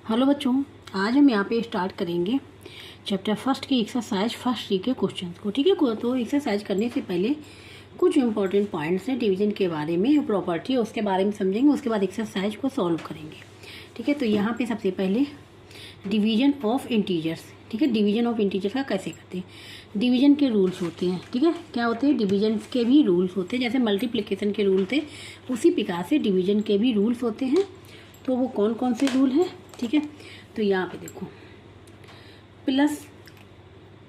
Hello बच्चों, आज हम यहाँ पे स्टार्ट करेंगे चैप्टर फर्स्ट की एक्सरसाइज फर्स्ट सी के क्वेश्चन को। ठीक है, तो एक्सरसाइज करने से पहले कुछ इंपॉर्टेंट पॉइंट्स हैं डिवीजन के बारे में, प्रॉपर्टी उसके बारे में समझेंगे, उसके बाद एक्सरसाइज को सॉल्व करेंगे। ठीक है, तो यहाँ पे सबसे पहले डिवीजन ऑफ इंटीजर्स। ठीक है, डिवीजन ऑफ इंटीजर्स का कैसे करते हैं। डिवीजन के रूल्स होते हैं। ठीक है, क्या होते हैं, डिवीजन के भी रूल्स होते हैं। जैसे मल्टीप्लिकेशन के रूल थे उसी प्रकार से डिवीजन के भी रूल्स होते हैं। तो वो कौन कौन से रूल हैं। ठीक है, तो यहाँ पे देखो, प्लस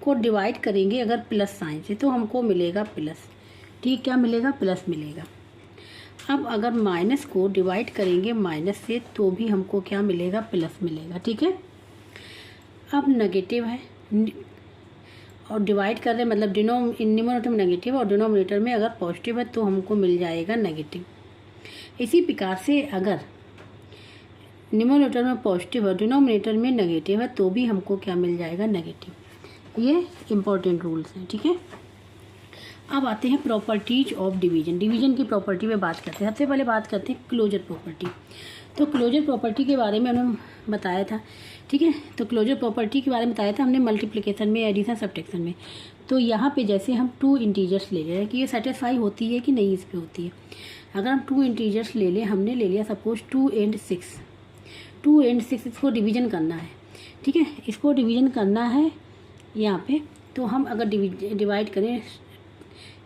को डिवाइड करेंगे अगर प्लस साइन से तो हमको मिलेगा प्लस। ठीक, क्या मिलेगा, प्लस मिलेगा। अब अगर माइनस को डिवाइड करेंगे माइनस से तो भी हमको क्या मिलेगा, प्लस मिलेगा। ठीक है, अब नेगेटिव है और डिवाइड कर रहे हैं, मतलब न्यूमरेटर में नेगेटिव और डिनोमिनेटर में अगर पॉजिटिव है तो हमको मिल जाएगा नेगेटिव। इसी प्रकार से अगर न्यूमरेटर में पॉजिटिव और डिनोमिनेटर में नेगेटिव है तो भी हमको क्या मिल जाएगा, नेगेटिव। ये इंपॉर्टेंट रूल्स हैं। ठीक है, अब आते हैं प्रॉपर्टीज ऑफ डिवीजन। डिवीजन की प्रॉपर्टी में बात करते हैं। सबसे पहले बात करते हैं क्लोजर प्रॉपर्टी। तो क्लोजर प्रॉपर्टी के बारे में हमने बताया था। ठीक है, तो क्लोजर प्रॉपर्टी के बारे में बताया था हमने मल्टीप्लिकेशन में, एडिशन, सब्ट्रैक्शन में। तो यहाँ पे जैसे हम टू इंटीजर्स ले रहे हैं कि ये सेटिस्फाई होती है कि नहीं, इस पर होती है। अगर हम टू इंटीजर्स ले लें, हमने ले लिया सपोज 2 and 6, 2 and 6, इसको डिवीजन करना है। ठीक है, इसको डिवीजन करना है यहाँ पे। तो हम अगर डिवाइड करें,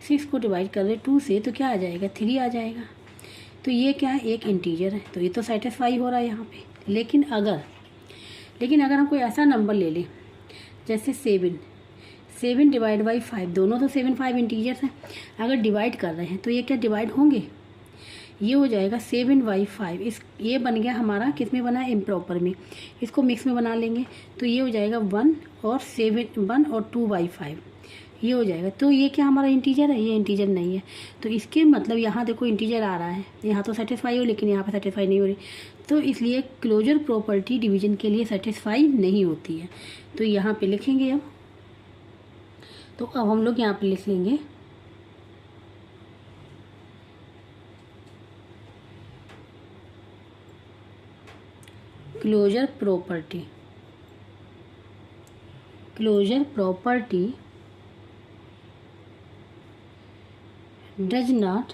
6 को डिवाइड कर रहे 2 से तो क्या आ जाएगा, 3 आ जाएगा। तो ये क्या है, एक इंटीजर है, तो ये तो सेटिस्फाई हो रहा है यहाँ पे। लेकिन अगर हम कोई ऐसा नंबर ले लें जैसे 7 डिवाइड बाई 5, दोनों तो 7, 5 इंटीजर्स हैं। अगर डिवाइड कर रहे हैं तो ये क्या डिवाइड होंगे, ये हो जाएगा 7/5। ये बन गया हमारा, किस में बना है, इम्प्रॉपर में। इसको मिक्स में बना लेंगे तो ये हो जाएगा 1 और 2/5, ये हो जाएगा। तो ये क्या हमारा इंटीजर है, ये इंटीजर नहीं है। तो इसके मतलब यहाँ देखो इंटीजर आ रहा है, यहाँ तो सेटिस्फाई हो, लेकिन यहाँ पे सेटिस्फाई नहीं हो रही। तो इसलिए क्लोजर प्रॉपर्टी डिवीजन के लिए सेटिस्फाई नहीं होती है। तो यहाँ पे लिखेंगे अब, तो अब हम लोग यहाँ पे लिख लेंगे closure property does not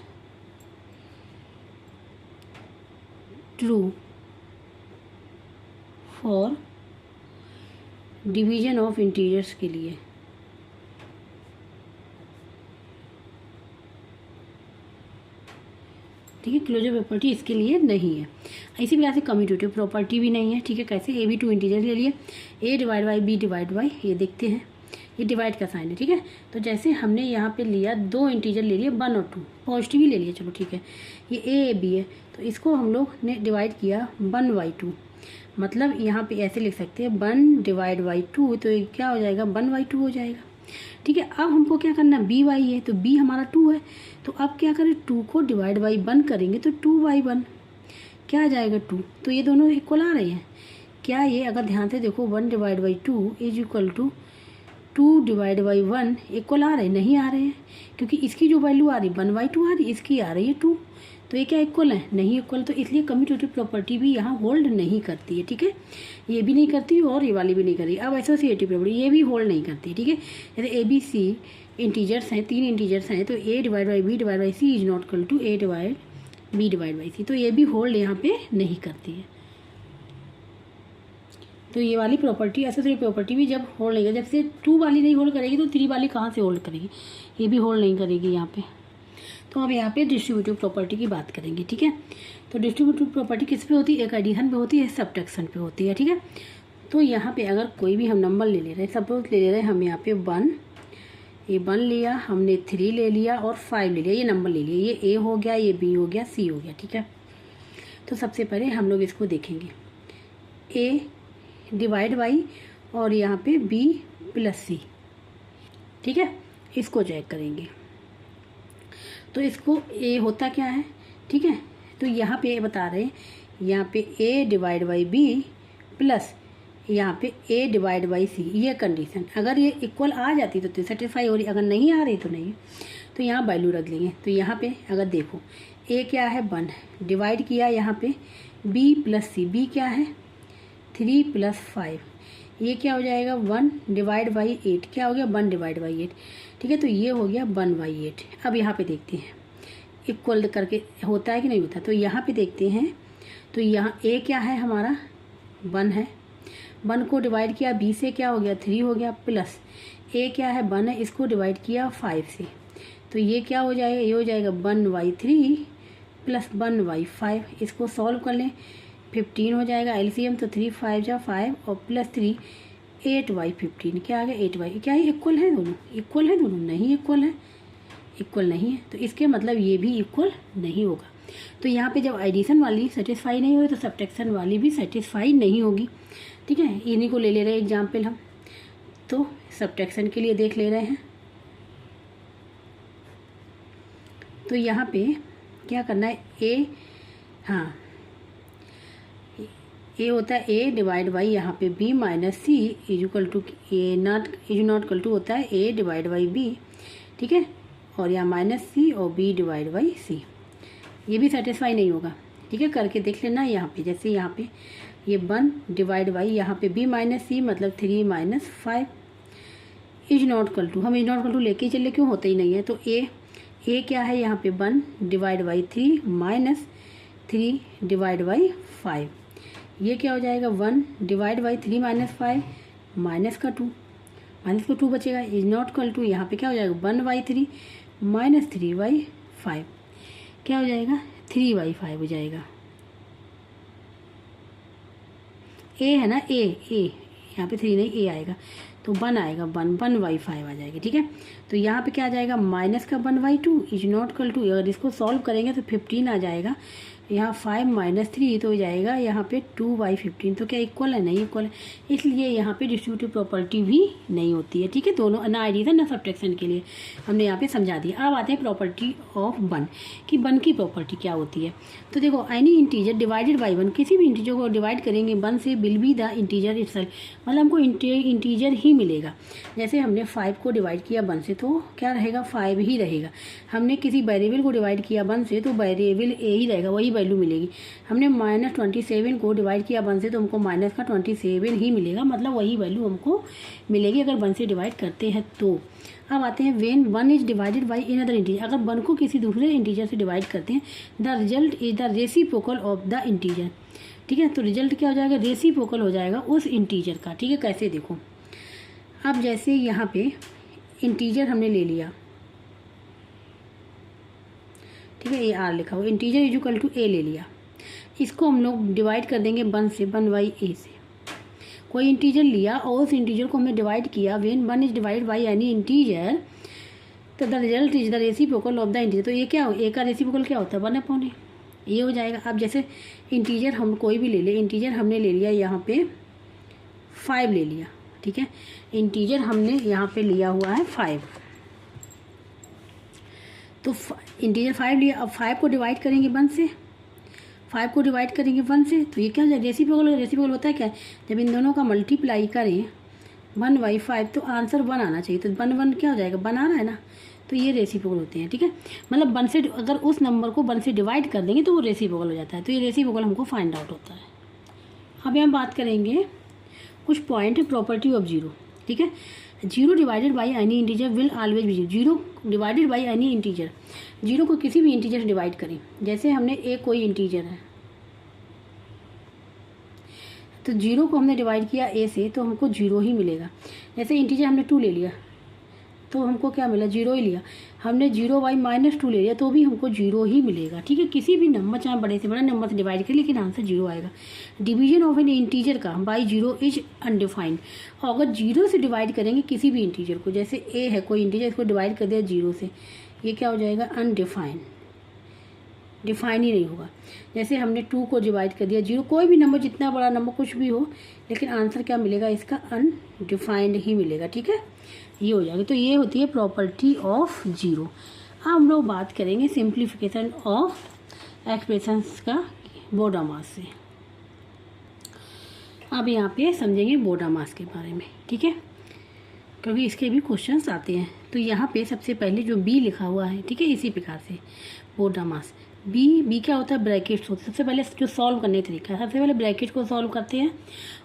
true for division of integers के लिए। ठीक है, क्लोजर प्रॉपर्टी इसके लिए नहीं है। इसी प्रकार से कम्यूटेटिव प्रॉपर्टी भी नहीं है। ठीक है, कैसे, ए भी 2 इंटीजर ले लिए, A divide by B divide by, ये देखते हैं, ये डिवाइड का साइन है। ठीक है, तो जैसे हमने यहाँ पे लिया 2 इंटीजर ले लिए 1 और 2, पॉजिटिव ही ले लिया, चलो ठीक है, ये ए बी है। तो इसको हम लोग ने डिवाइड किया 1/2, मतलब यहाँ पे ऐसे लिख सकते हैं 1 डिवाइड बाई 2, तो ये क्या हो जाएगा, 1/2 हो जाएगा। ठीक है, अब हमको क्या करना, बी वाई है, तो बी हमारा 2 है। तो अब क्या करें, 2 को डिवाइड बाई 1 करेंगे तो 2/1 क्या आ जाएगा, 2। तो ये दोनों इक्वल आ रहे हैं क्या, ये अगर ध्यान से देखो 1 divide by 2 is equal to 2 divide by 1 equal आ रहे हैं, नहीं आ रहे हैं, क्योंकि इसकी जो वैल्यू आ रही 1/2 आ रही, इसकी आ रही है 2। तो ये क्या इक्वल है, नहीं इक्वल। तो इसलिए कम्यूटेटिव प्रॉपर्टी भी यहाँ होल्ड नहीं करती है। ठीक है, ये भी नहीं करती और ये वाली भी नहीं करी। अब एसोसिएटिव प्रॉपर्टी ये भी होल्ड नहीं करती। ठीक है, जैसे ए बी सी इंटीजर्स हैं, 3 इंटीजर्स हैं, तो A divide by B divide by C is not equal to A divide B divide by C, तो ये भी होल्ड यहाँ पे नहीं करती है। तो ये वाली प्रॉपर्टी, एसोसिएटिव प्रॉपर्टी भी जब होल्ड नहीं करेगी, जब से 2 वाली नहीं होल्ड करेगी तो 3 वाली कहाँ से होल्ड करेगी, ये भी होल्ड नहीं करेगी यहाँ पे। तो अब यहाँ पे डिस्ट्रीब्यूटिव प्रॉपर्टी की बात करेंगे। ठीक है, तो डिस्ट्रीब्यूटिव प्रॉपर्टी किस पे होती है, एक एडिशन पे होती है, सब्ट्रैक्शन पे होती है। ठीक है, तो यहाँ पे अगर कोई भी हम नंबर ले रहे हैं, सपोज ले रहे हैं हम यहाँ पे 1, ये 1 लिया हमने, 3 ले लिया और 5 ले लिया, ये नंबर ले लिया, ये ए हो गया, ये बी हो गया, सी हो गया। ठीक है, तो सबसे पहले हम लोग इसको देखेंगे, ए डिवाइड बाई और यहाँ पे बी प्लस सी। ठीक है, इसको चेक करेंगे तो इसको ए होता क्या है। ठीक है, तो यहाँ पे बता रहे हैं, यहाँ पे ए डिवाइड बाई बी प्लस यहाँ पे ए डिवाइड बाई सी, ये कंडीशन अगर ये इक्वल आ जाती तो सेटिस्फाई हो रही, अगर नहीं आ रही तो नहीं। तो यहाँ वैल्यू रख लेंगे। तो यहाँ पे अगर देखो ए क्या है, 1 डिवाइड किया यहाँ पे बी प्लस सी, बी क्या है 3 + 5, ये क्या हो जाएगा 1 डिवाइड बाई 8, क्या हो गया 1 डिवाइड बाई 8, ठीक है। तो ये हो गया 1/8। अब यहाँ पे देखते हैं इक्वल करके होता है कि नहीं होता, तो यहाँ पे देखते हैं। तो यहाँ a क्या है हमारा 1 है, 1 को डिवाइड किया b से, क्या हो गया 3 हो गया, प्लस a क्या है 1 है, इसको डिवाइड किया 5 से, तो ये क्या हो जाएगा, ये हो जाएगा 1/3 + 1/5। इसको सॉल्व कर लें, 15 हो जाएगा एलसीएम, तो 3 5 जा 5 और +3 8/15, क्या आ गया 8/, क्या है इक्वल है दोनों, इक्वल है दोनों, नहीं इक्वल है, इक्वल नहीं है, तो इसके मतलब ये भी इक्वल नहीं होगा। तो यहाँ पे जब एडिशन वाली सेटिस्फाई नहीं होगी तो सब्ट्रैक्शन वाली भी सेटिस्फाई नहीं होगी, ठीक है। इन्हीं को ले ले रहे हैं एग्जाम्पल हम, तो सब्ट्रैक्शन के लिए देख ले रहे हैं। तो यहाँ पे क्या करना है, ए, हाँ ए होता है a डिवाइड बाई यहाँ पे b minus c is equal to a not equal to होता है a डिवाइड बाई b, ठीक है। और यहाँ माइनस सी और b डिवाइड बाई सी, ये भी सेटिस्फाई नहीं होगा, ठीक है। करके देख लेना यहाँ पे, जैसे यहाँ पे ये 1 डिवाइड बाई यहाँ पे b माइनस सी मतलब 3 - 5 इज नॉट कल टू, हम इज नॉट कल टू लेके चले, क्यों होता ही नहीं है। तो a क्या है यहाँ पे 1 divide by 3 minus 3 divide by 5, ये क्या हो जाएगा 1 डिवाइड बाई 3 - 5 माइनस का 2 बचेगा, इज नॉट कल टू, यहाँ पे क्या हो जाएगा 1/3 माइनस 3/5, क्या हो जाएगा 3/5 हो जाएगा। ए है ना, ए यहाँ पे 3 नहीं ए आएगा, तो 1 आएगा, 1/5 आ जाएगा, ठीक है। तो यहाँ पे क्या आ जाएगा माइनस का 1/2 इज नॉट कल टू, अगर इसको सॉल्व करेंगे तो 15 आ जाएगा, यहाँ 5 - 3 तो हो जाएगा यहाँ पे 2/15, तो क्या इक्वल है, नहीं इक्वल है, इसलिए यहाँ पे डिस्ट्रीब्यूटिव प्रॉपर्टी भी नहीं होती है, ठीक है। दोनों ना एडिशन ना सब्ट्रैक्शन के लिए हमने यहाँ पे समझा दिया। अब आते हैं प्रॉपर्टी ऑफ 1 कि 1 की प्रॉपर्टी क्या होती है। तो देखो एनी इंटीजर डिवाइडेड बाई 1, किसी भी इंटीजर को डिवाइड करेंगे 1 से will be the integer itself, मतलब हमको इंटीजर ही मिलेगा। जैसे हमने 5 को डिवाइड किया 1 से तो क्या रहेगा 5 ही रहेगा, हमने किसी वेरिएबल को डिवाइड किया 1 से तो वेरिएबल ए ही रहेगा, वही वैल्यू मिलेगी। हमने -27 को डिवाइड किया 1 से तो हमको माइनस का 27 ही मिलेगा, मतलब वही वैल्यू हमको मिलेगी अगर 1 से डिवाइड करते हैं तो। अब आते हैं when 1 is divided by another integer, अगर 1 को किसी दूसरे इंटीजर से डिवाइड करते हैं the result is the reciprocal of the integer, ठीक है। तो रिजल्ट क्या हो जाएगा, रेसिप्रोकल हो जाएगा उस इंटीजर का, ठीक है। कैसे देखो, अब जैसे यहाँ पे इंटीजर हमने ले लिया, ठीक है, ए आर लिखा हुआ, इंटीजर इजुकल टू ए ले लिया, इसको हम लोग डिवाइड कर देंगे 1 से, 1/a से। कोई इंटीजर लिया और उस इंटीजर को हमने डिवाइड किया, when 1 is divide by any integer तो the result is the reciprocal of the integer, तो ये क्या हो, ए का रेसिप्रोकल क्या होता है 1/a, ये हो जाएगा। अब जैसे इंटीजर हम कोई भी ले ले, इंटीजर हमने ले लिया यहाँ पे 5 ले लिया, ठीक है, इंटीजर हमने यहाँ पे लिया हुआ है 5, तो इंटीजर 5 लिया, अब 5 को डिवाइड करेंगे 1 से, 5 को डिवाइड करेंगे 1 से, तो ये क्या हो जाएगा रेसिप्रोकल। रेसिप्रोकल होता है क्या, जब इन दोनों का मल्टीप्लाई करें 1/5 तो आंसर 1 आना चाहिए, तो 1 क्या हो जाएगा 1 आ रहा है ना, तो ये रेसिप्रोकल होते हैं, ठीक है। मतलब 1 से अगर उस नंबर को 1 से डिवाइड कर देंगे तो वो रेसिप्रोकल हो जाता है, तो ये रेसिप्रोकल हमको फाइंड आउट होता है। अब हम बात करेंगे कुछ पॉइंट है प्रॉपर्टी ऑफ 0, ठीक है। 0 divided by any integer will always be 0 divided by any integer, 0 को किसी भी इंटीजर से डिवाइड करें, जैसे हमने ए कोई इंटीजर है तो 0 को हमने डिवाइड किया ए से तो हमको 0 ही मिलेगा। जैसे इंटीजर हमने 2 ले लिया तो हमको क्या मिला 0 ही लिया, हमने 0/-2 ले लिया तो भी हमको 0 ही मिलेगा, ठीक है। किसी भी नंबर चाहे बड़े से बड़ा नंबर से डिवाइड करें लेकिन आंसर 0 आएगा। डिवीजन ऑफ एन इंटीजर का बाई 0 इज अनडिफाइंड, और अगर 0 से डिवाइड करेंगे किसी भी इंटीजर को, जैसे ए है कोई इंटीजर, इसको डिवाइड कर दिया 0 से, ये क्या हो जाएगा अनडिफाइंड, डिफाइन ही नहीं होगा। जैसे हमने 2 को डिवाइड कर दिया 0, कोई भी नंबर जितना बड़ा नंबर कुछ भी हो लेकिन आंसर क्या मिलेगा इसका अनडिफाइंड ही मिलेगा, ठीक है, ये हो जाएगा। तो ये होती है प्रॉपर्टी ऑफ 0। अब हम लोग बात करेंगे सिंप्लीफिकेशन ऑफ एक्सप्रेशंस का बोडामास से। अब यहाँ पे समझेंगे बोडामास के बारे में, ठीक है, क्योंकि इसके भी क्वेश्चंस आते हैं। तो यहाँ पे सबसे पहले जो बी लिखा हुआ है, ठीक है, इसी प्रकार से बोडामास बी क्या होता है, ब्रैकेट्स होते हैं। सबसे पहले जो सॉल्व करने का तरीका है, सबसे पहले ब्रैकेट को सॉल्व करते हैं,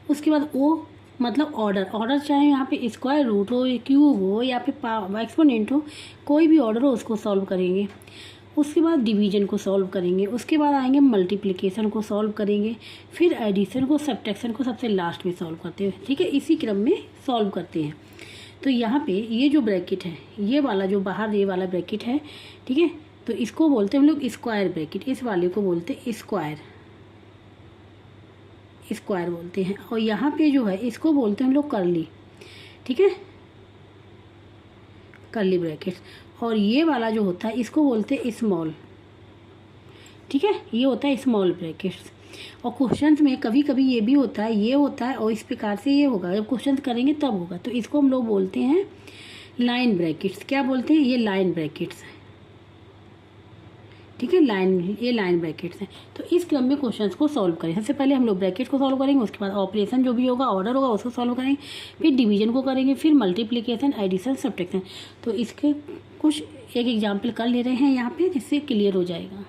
उसके बाद ओ मतलब ऑर्डर चाहे यहाँ पे स्क्वायर रूट हो, क्यूब हो, या फिर एक्सपोनेंट हो, कोई भी ऑर्डर हो उसको सॉल्व करेंगे। उसके बाद डिवीजन को सॉल्व करेंगे, उसके बाद आएंगे मल्टीप्लिकेशन को सॉल्व करेंगे, फिर एडिशन को, सब्ट्रैक्शन को सबसे लास्ट में सॉल्व करते हैं। ठीक है, इसी क्रम में सॉल्व करते हैं। तो यहाँ पे ये जो ब्रैकेट है, ये वाला जो बाहर ये वाला ब्रैकेट है, ठीक है, तो इसको बोलते हैं हम लोग स्क्वायर ब्रैकेट, इस वाले को बोलते हैं स्क्वायर बोलते हैं। और यहाँ पे जो है इसको बोलते हैं हम लोग कर्ली, ठीक है, कर्ली ब्रैकेट्स। और ये वाला जो होता है इसको बोलते हैं स्मॉल, ठीक है, ये होता है स्मॉल ब्रैकेट्स। और क्वेश्चंस में कभी कभी ये भी होता है, ये होता है, और इस प्रकार से ये होगा, जब क्वेश्चंस करेंगे तब होगा। तो इसको हम लोग बोलते हैं लाइन ब्रैकेट्स। क्या बोलते हैं, ये लाइन ब्रैकेट्स है, ठीक है, ये लाइन ब्रैकेट्स हैं। तो इस क्रम में क्वेश्चंस को सॉल्व करें। सबसे पहले हम लोग ब्रैकेट को सॉल्व करेंगे, उसके बाद ऑपरेशन जो भी होगा, ऑर्डर होगा, उसको सॉल्व करेंगे, फिर डिवीजन को करेंगे, फिर मल्टीप्लिकेशन, एडिशन, सब्ट्रैक्शन। तो इसके कुछ एक एग्जाम्पल कर ले रहे हैं यहाँ पे, जिससे क्लियर हो जाएगा।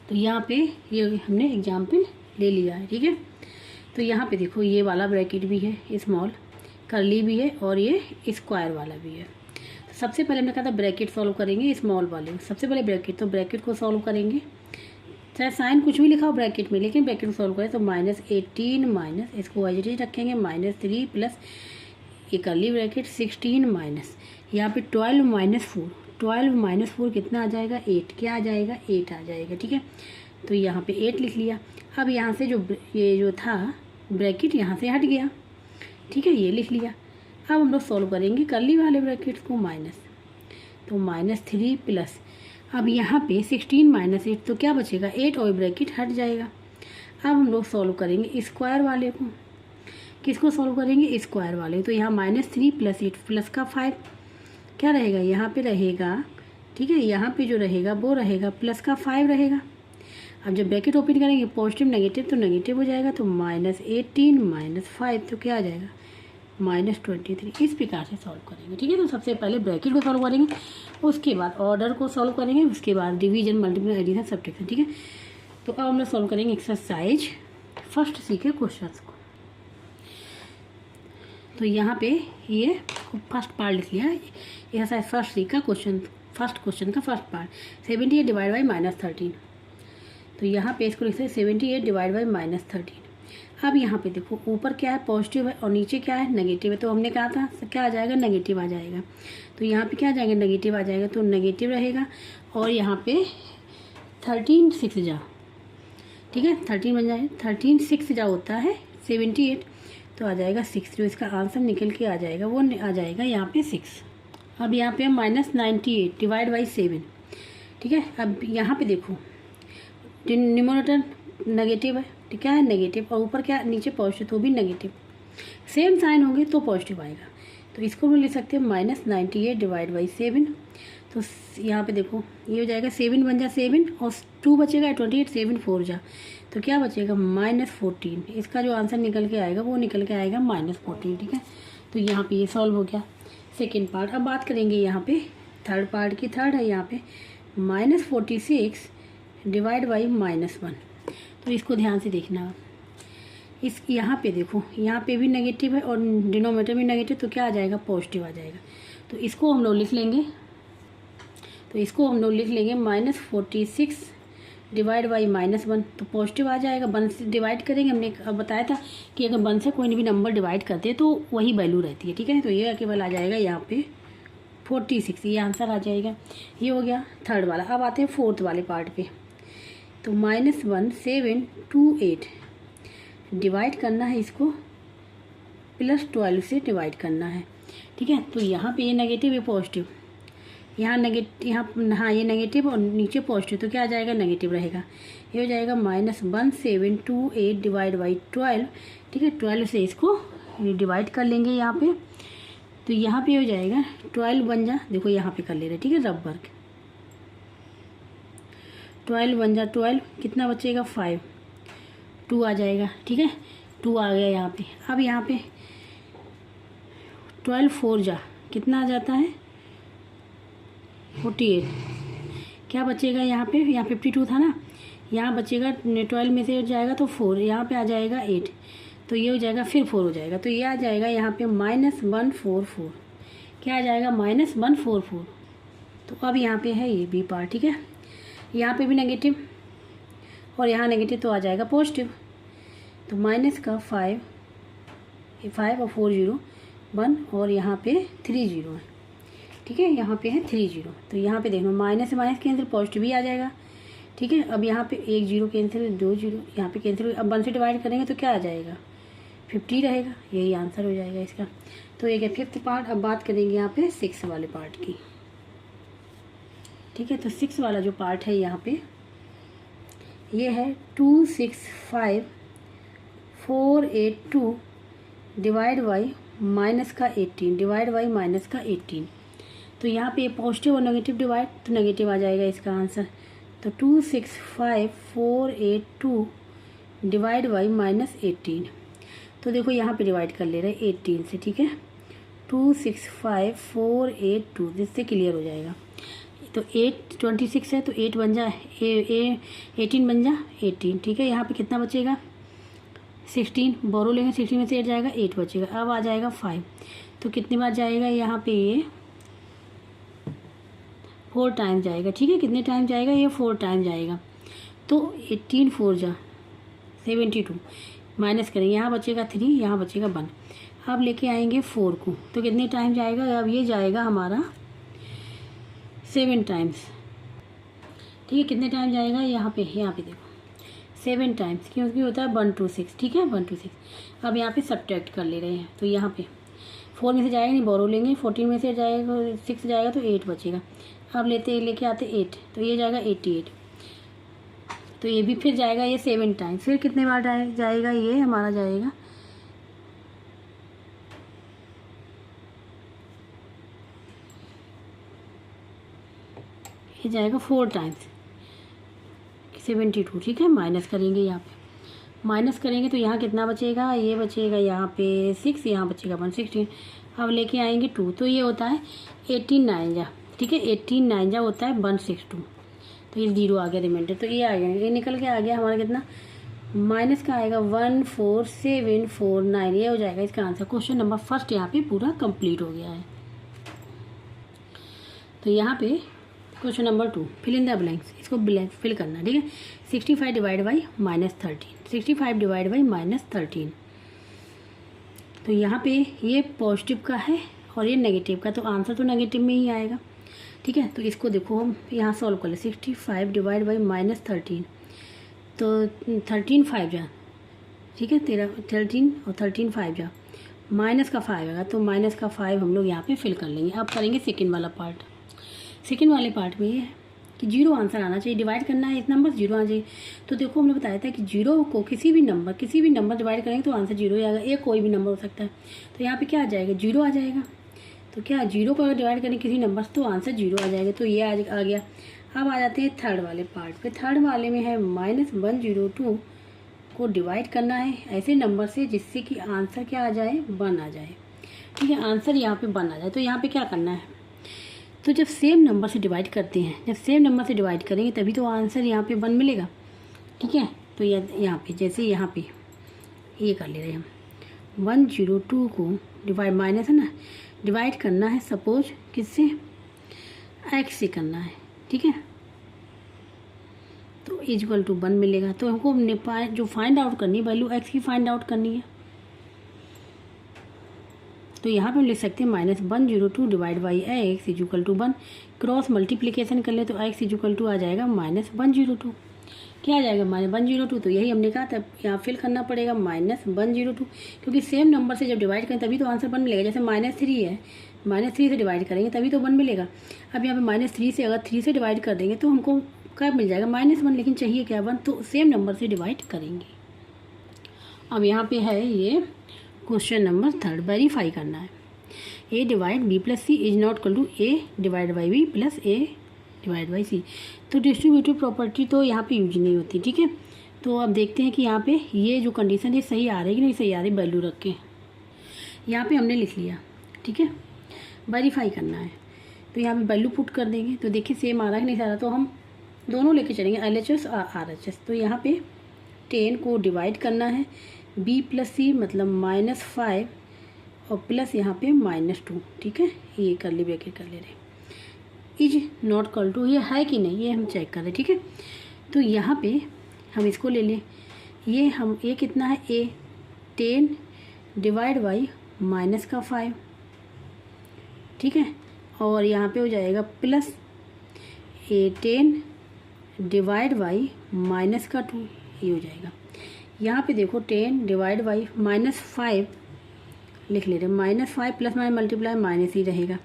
तो यहाँ पे ये हमने एग्जाम्पल ले लिया है, ठीक है। तो यहाँ पे देखो ये वाला ब्रैकेट भी है स्मॉल, कर्ली भी है, और ये स्क्वायर वाला भी है। सबसे पहले हमने कहा था ब्रैकेट सॉल्व करेंगे स्मॉल वाले, सबसे पहले ब्रैकेट, तो ब्रैकेट को सॉल्व करेंगे, चाहे साइन कुछ भी लिखा हो ब्रैकेट में, लेकिन ब्रैकेट को सॉल्व करें तो -18 माइनस, इसको एज इट इज रखेंगे, -3 प्लस ये कर्ली ब्रैकेट 16 माइनस यहाँ पे 12 माइनस 4, 12 माइनस 4 कितना आ जाएगा, 8। क्या आ जाएगा, 8 आ जाएगा, ठीक है। तो यहाँ पे 8 लिख लिया। अब यहाँ से ये जो था ब्रैकेट यहाँ से हट गया, ठीक है, ये लिख लिया। अब हम लोग सॉल्व करेंगे कर्ली वाले ब्रैकेट्स को, माइनस, तो -3 प्लस, अब यहाँ पे 16 माइनस 8, तो क्या बचेगा, 8, और ब्रैकेट हट जाएगा। अब हम लोग सॉल्व करेंगे स्क्वायर वाले को, किसको सॉल्व करेंगे, स्क्वायर वाले। तो यहाँ -3 प्लस 8 प्लस का 5 क्या रहेगा, यहाँ पे रहेगा, ठीक है, यहाँ पे जो रहेगा वो रहेगा प्लस का 5 रहेगा। अब जब ब्रैकेट ओपन करेंगे पॉजिटिव नेगेटिव तो नेगेटिव हो जाएगा, तो -18 माइनस 5 तो क्या आ जाएगा, -23। इस प्रकार से सॉल्व करेंगे, ठीक है। तो सबसे पहले ब्रैकेट को सॉल्व करेंगे, उसके बाद ऑर्डर को सॉल्व करेंगे, उसके बाद डिवीजन, मल्टीप्लिकेशन, एडिशन, सब्ट्रैक्शन, ठीक है। तो अब हम लोग सॉल्व करेंगे एक्सरसाइज फर्स्ट सी के क्वेश्चन को। तो यहाँ पे ये फर्स्ट पार्ट लिख लिया, एक्सरसाइज फर्स्ट सी का क्वेश्चन, फर्स्ट क्वेश्चन का फर्स्ट पार्ट, 78 डिवाइड बाई -13। तो यहाँ पे इसको लिखते हैं 78 डिवाइड बाई -13। अब यहाँ पे देखो ऊपर क्या है, पॉजिटिव है, और नीचे क्या है, नेगेटिव है। तो हमने कहा था क्या आ जाएगा, नेगेटिव आ जाएगा। तो यहाँ पे क्या आ जाएगा, नेगेटिव आ जाएगा, तो नेगेटिव रहेगा। और यहाँ पे 13 6 जा, ठीक है, 13 बन जाए, 13 6 जा होता है 78, तो आ जाएगा 6। जो इसका आंसर निकल के आ जाएगा वो आ जाएगा यहाँ पे 6। अब यहाँ पे -98 डिवाइड बाई 7, ठीक है। अब यहाँ पे देखो न्यूमरेटर नेगेटिव है, ठीक है, नेगेटिव, और ऊपर क्या, नीचे पॉजिटिव, तो भी नेगेटिव, सेम साइन होंगे तो पॉजिटिव आएगा। तो इसको हम ले सकते हैं -98 डिवाइड बाई 7। तो यहाँ पे देखो ये हो जाएगा 7 बन जा 7, और 2 बचेगा 28, 7 4 जा, तो क्या बचेगा, -14। इसका जो आंसर निकल के आएगा वो निकल के आएगा -14, ठीक है। तो यहाँ पे ये सॉल्व हो गया सेकेंड पार्ट। अब बात करेंगे यहाँ पे थर्ड पार्ट की। थर्ड है यहाँ पे -46 डिवाइड बाई -1। तो इसको ध्यान से देखना, इस यहाँ पे देखो, यहाँ पे भी नेगेटिव है और डिनोमिनेटर भी नेगेटिव, तो क्या आ जाएगा, पॉजिटिव आ जाएगा। तो इसको हम लोग लिख लेंगे, -46 डिवाइड बाई -1, तो पॉजिटिव आ जाएगा। 1 से डिवाइड करेंगे, हमने बताया था कि अगर 1 से कोई भी नंबर डिवाइड करते हैं तो वही वैल्यू रहती है, ठीक है। तो ये केवल आ जाएगा यहाँ पे 46, ये आंसर आ जाएगा। ये हो गया थर्ड वाला। अब आते हैं फोर्थ वाले पार्ट पे। तो -1 7 2 8 डिवाइड करना है, इसको +12 से डिवाइड करना है, ठीक है। तो यहाँ पे ये नेगेटिव, ये पॉजिटिव, यहाँ नेगेटिव, यहाँ हाँ ये नेगेटिव और नीचे पॉजिटिव, तो क्या आ जाएगा, नेगेटिव रहेगा। ये हो जाएगा -1 7 2 8 डिवाइड बाई 12, ठीक है। 12 से इसको डिवाइड कर लेंगे यहाँ पे, तो यहाँ पे हो जाएगा 12 बन जा, देखो यहाँ पे कर ले रहे, ठीक है, रब वर्क। 12 बन जा 12, कितना बचेगा, 5, 2 आ जाएगा, ठीक है, 2 आ गया यहाँ पे। अब यहाँ पे 12 4 जा, कितना आ जाता है, 48, क्या बचेगा यहाँ पे, यहाँ 52 था ना, यहाँ बचेगा 12 में से जाएगा तो 4, यहाँ पे आ जाएगा 8, तो ये हो जाएगा फिर 4 हो जाएगा, तो ये आ जाएगा यहाँ पे -144। क्या आ जाएगा, -144। तो अब यहाँ पे है ये बी पार्ट, ठीक है। यहाँ पे भी नेगेटिव और यहाँ नेगेटिव, तो आ जाएगा पॉजिटिव। तो माइनस का 5 और 4 0 1 और यहाँ पे 3 0 है, ठीक है। यहाँ पे है 3 0, तो यहाँ पे देखो माइनस से माइनस कैंसिल, पॉजिटिव भी आ जाएगा, ठीक है। अब यहाँ पे 1 0 कैंसिल, 2 0 यहाँ पे कैंसिल। अब 1 से डिवाइड करेंगे तो क्या आ जाएगा, 50 रहेगा, यही आंसर हो जाएगा इसका। तो एक है 5th पार्ट। अब बात करेंगे यहाँ पे 6 वाले पार्ट की, ठीक है। तो 6 वाला जो पार्ट है यहाँ पे ये है 265,482 डिवाइड बाई माइनस का 18 डिवाइड बाई माइनस का 18। तो यहाँ पे पॉजिटिव और नेगेटिव डिवाइड, तो नेगेटिव आ जाएगा इसका आंसर। तो 265,482 डिवाइड बाई -18। तो देखो यहाँ पे डिवाइड कर ले रहे हैं 18 से, ठीक है। 265,482 जिससे क्लियर हो जाएगा। तो 8 26 है तो 8 बन जा 18 बन जा 18, ठीक है। यहाँ पे कितना बचेगा 16, बोरो लेंगे 16 में से 8 जाएगा 8 बचेगा। अब आ जाएगा 5, तो कितनी बार जाएगा यहाँ पे, ये 4 टाइम जाएगा, ठीक है। कितने टाइम जाएगा, ये 4 टाइम जाएगा। तो 18 4 जा 72, माइनस करेंगे, यहाँ बचेगा 3, यहाँ बचेगा 1। अब लेके आएंगे 4 को, तो कितने टाइम जाएगा, अब ये जाएगा हमारा 7 टाइम्स, ठीक है। कितने टाइम जाएगा, यहाँ पे देखो 7 टाइम्स, क्योंकि होता है 1 2 6, ठीक है 1 2 6। अब यहाँ पे सब्ट्रैक्ट कर ले रहे हैं, तो यहाँ पे 4 में से जाएगा नहीं, बोरो लेंगे, 14 में से जाएगा 6 जाएगा तो 8 बचेगा। अब लेके आते 8, तो ये जाएगा 88, तो ये भी फिर जाएगा ये 7 टाइम्स। फिर कितने बार जाएगा, ये हमारा जाएगा ये जाएगा 4 टाइम्स 72, ठीक है। माइनस करेंगे, यहाँ पे माइनस करेंगे तो यहाँ कितना बचेगा, ये बचेगा यहाँ पे 6, यहाँ बचेगा 116। अब लेके आएंगे 2, तो ये होता है 18 9 जा, ठीक है। 18 9 जा होता है 162, तो ये 0 आ गया रिमाइंडर, तो ये आ गया, ये निकल के आ गया हमारा कितना, माइनस का आएगा 14749। ये हो जाएगा इसका आंसर। क्वेश्चन नंबर फर्स्ट यहाँ पे पूरा कंप्लीट हो गया है। तो यहाँ पे question number 2, fill in the blanks, इसको ब्लैंक फिल करना, ठीक है। 65 डिवाइड बाई -13, 65 डिवाइड बाई -13। तो यहाँ पे ये पॉजिटिव का है और ये नेगेटिव का, तो आंसर तो नेगेटिव में ही आएगा, ठीक है। तो इसको देखो हम यहाँ सॉल्व कर ले, 65 डिवाइड बाई -13, तो 13 5 जा, ठीक है। 13 और 13 5 जा, माइनस का 5 आएगा, तो माइनस का 5 हम लोग यहाँ पे फिल कर लेंगे। अब करेंगे सेकंड वाला पार्ट। सेकंड वाले पार्ट में ये है कि 0 आंसर आना चाहिए, डिवाइड करना है, इस नंबर 0 आना चाहिए। तो देखो हमने बताया था कि 0 को किसी भी नंबर डिवाइड करेंगे तो आंसर 0 आएगा, ये कोई भी नंबर हो सकता है। तो यहाँ पे क्या आ जाएगा, 0 आ जाएगा। तो क्या 0 को अगर डिवाइड करें किसी नंबर से तो आंसर 0 आ जाएगा, तो ये आ गया। अब आ जाते हैं थर्ड वाले पार्ट पे। थर्ड वाले में है -102 को डिवाइड करना है ऐसे नंबर से जिससे कि आंसर क्या आ जाए, 1 आ जाए, ठीक है। आंसर यहाँ पे 1 आ जाए, तो यहाँ पे क्या करना है, तो जब सेम नंबर से डिवाइड करते हैं, जब सेम नंबर से डिवाइड करेंगे तभी तो आंसर यहाँ पे 1 मिलेगा, ठीक है। तो यहाँ पे जैसे यहाँ पे ये कर ले रहे हैं हम, 102 को डिवाइड, माइनस है ना, डिवाइड करना है सपोज किससे, x से करना है, ठीक है। तो इक्वल टू 1 मिलेगा। तो हमको जो फाइंड आउट करनी है वैल्यू x की फाइंड आउट करनी है, तो यहाँ पे हम लिख सकते हैं -102 divide by x equal to 1। Cross multiplication कर ले तो x इक्वल टू आ जाएगा -102। क्या आ जाएगा, -102। तो यही हमने कहा था, यहाँ फिल करना पड़ेगा -102, क्योंकि सेम नंबर से जब डिवाइड करें तभी तो आंसर 1 मिलेगा। जैसे -3 है, -3 से डिवाइड करेंगे तभी तो 1 मिलेगा। अब यहाँ पे -3 से अगर 3 से डिवाइड कर देंगे तो हमको क्या मिल जाएगा, -1, लेकिन चाहिए क्या 1, तो सेम नंबर से डिवाइड करेंगे। अब यहाँ पे है ये क्वेश्चन नंबर 3 वेरीफाई करना है। a divide b plus C is not equal to a divide by b plus a divide by C. तो डिस्ट्रीब्यूटिव प्रॉपर्टी तो यहाँ पे यूज नहीं होती, ठीक है। तो अब देखते हैं कि यहाँ पे ये जो कंडीशन है सही आ रही है कि नहीं सही आ रही, वैल्यू रख के यहाँ पे हमने लिख लिया, ठीक है। वेरीफाई करना है तो यहाँ पे वैल्यू पुट कर देंगे, तो देखिए सेम आ रहा है कि नहीं आ रहा, तो हम दोनों लेके चलेंगे LHS और RHS। तो यहाँ पे 10 को डिवाइड करना है, B प्लस C मतलब -5 और प्लस यहाँ पे -2, ठीक है। ये कर्ली ब्रैकेट कर ले रहे हैं। इज नॉट इक्वल टू, ये है कि नहीं ये हम चेक कर रहे हैं, ठीक है। तो यहाँ पे हम इसको ले लें, ये कितना है A 10 डिवाइड बाई -5, ठीक है। और यहाँ पे हो जाएगा प्लस A 10 डिवाइड बाई -2, ये हो जाएगा। यहाँ पे देखो 10 डिवाइड बाई -5 लिख ले रहे हैं, -5 प्लस माइनस मल्टीप्लाई माइनस ही रहेगा।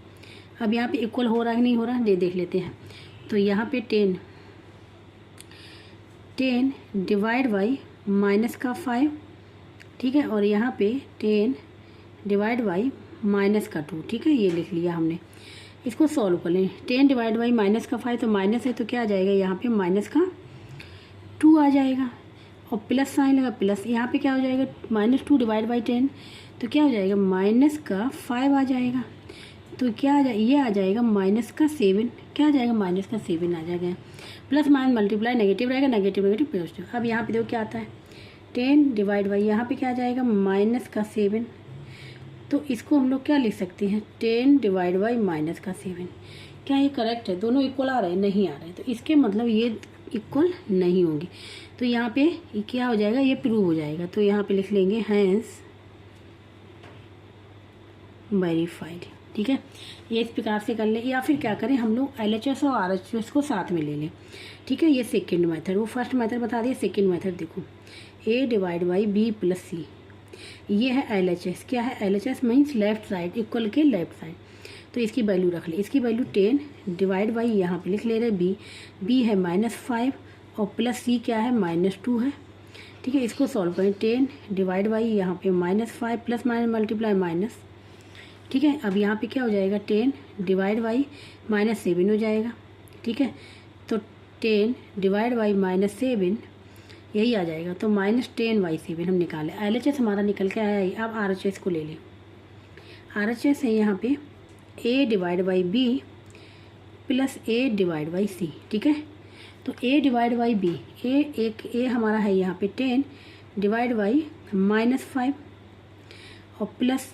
अब यहाँ पे इक्वल हो रहा है कि नहीं हो रहा है देख लेते हैं। तो यहाँ पे 10 डिवाइड बाई -5, ठीक है। और यहाँ पे 10 डिवाइड बाई -2, ठीक है। ये लिख लिया हमने। इसको सॉल्व कर लें। 10 डिवाइड बाई -5 तो माइनस है तो क्या आ जाएगा, यहाँ पे -2 आ जाएगा और प्लस साइन लगा प्लस। यहाँ पे क्या हो जाएगा, -2 डिवाइड बाई 10 तो क्या हो जाएगा, -5 आ जाएगा। तो क्या आ जाए, ये आ जाएगा -7, क्या आ जाएगा, -7 आ जाएगा। प्लस माइनस मल्टीप्लाई नेगेटिव रहेगा, नेगेटिव पॉजिटिव। अब यहाँ पे देखो क्या आता है, 10 डिवाइड बाई यहाँ पे क्या आ जाएगा, -7। तो इसको हम लोग क्या लिख सकते हैं, 10 डिवाइड बाई -7। क्या ये करेक्ट है, दोनों इक्वल आ रहे हैं, नहीं आ रहे हैं। तो इसके मतलब ये इक्वल नहीं होंगे। तो यहाँ पे क्या हो जाएगा, ये प्रूव हो जाएगा। तो यहाँ पे लिख लेंगे हैंस वेरीफाइड, ठीक है। ये इस प्रकार से कर ले, या फिर क्या करें हम लोग LHS और RHS को साथ में ले लें, ठीक है। ये सेकंड मेथड, वो फर्स्ट मेथड बता दिए, सेकंड मेथड देखो A divide by B plus C, ये है LHS। क्या है LHS, means left side, equal के लेफ्ट साइड। तो इसकी वैल्यू रख ले, इसकी वैल्यू 10 डिवाइड बाई यहाँ पे लिख ले रहे B है -5 और प्लस C क्या है, -2 है, ठीक है। इसको सॉल्व करें, 10 डिवाइड बाई यहाँ पे -5 प्लस माइनस मल्टीप्लाई माइनस, ठीक है। अब यहाँ पे क्या हो जाएगा, 10 डिवाइड बाई -7 हो जाएगा, ठीक है। तो 10 डिवाइड बाई -7 यही आ जाएगा। तो -10/7 हम निकालें। LHS हमारा निकल के आया है। अब RHS को ले लें। RHS है यहाँ पे A divide by B plus A divide by C, ठीक है। तो A divide by B, A हमारा है यहाँ पे 10 डिवाइड बाई -5 और प्लस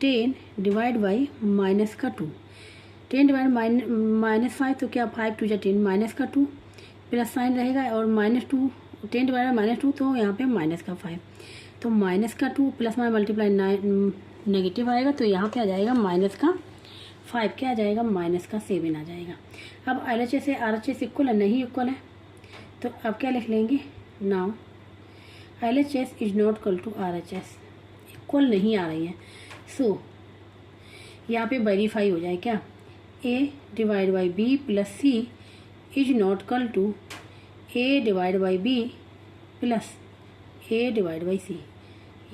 10 डिवाइड बाई -2। 10 डिवाइड -5 तो क्या, 5 2 10 -2 प्लस साइन रहेगा और -2, 10 डिवाइड बाई -2 तो यहाँ पे -5। तो -2 प्लस माइनस मल्टीप्लाई नेगेटिव आएगा। तो यहाँ पे आ जाएगा -5, क्या आ जाएगा, -7 आ जाएगा। अब LHS से RHS इक्वल है, नहीं इक्वल है। तो अब क्या लिख लेंगे, now LHS is not equal to RHS, equal नहीं आ रही है। सो यहाँ पे वेरीफाई हो जाए क्या, A divide by B plus C is not equal to A divide by B plus A divide by C।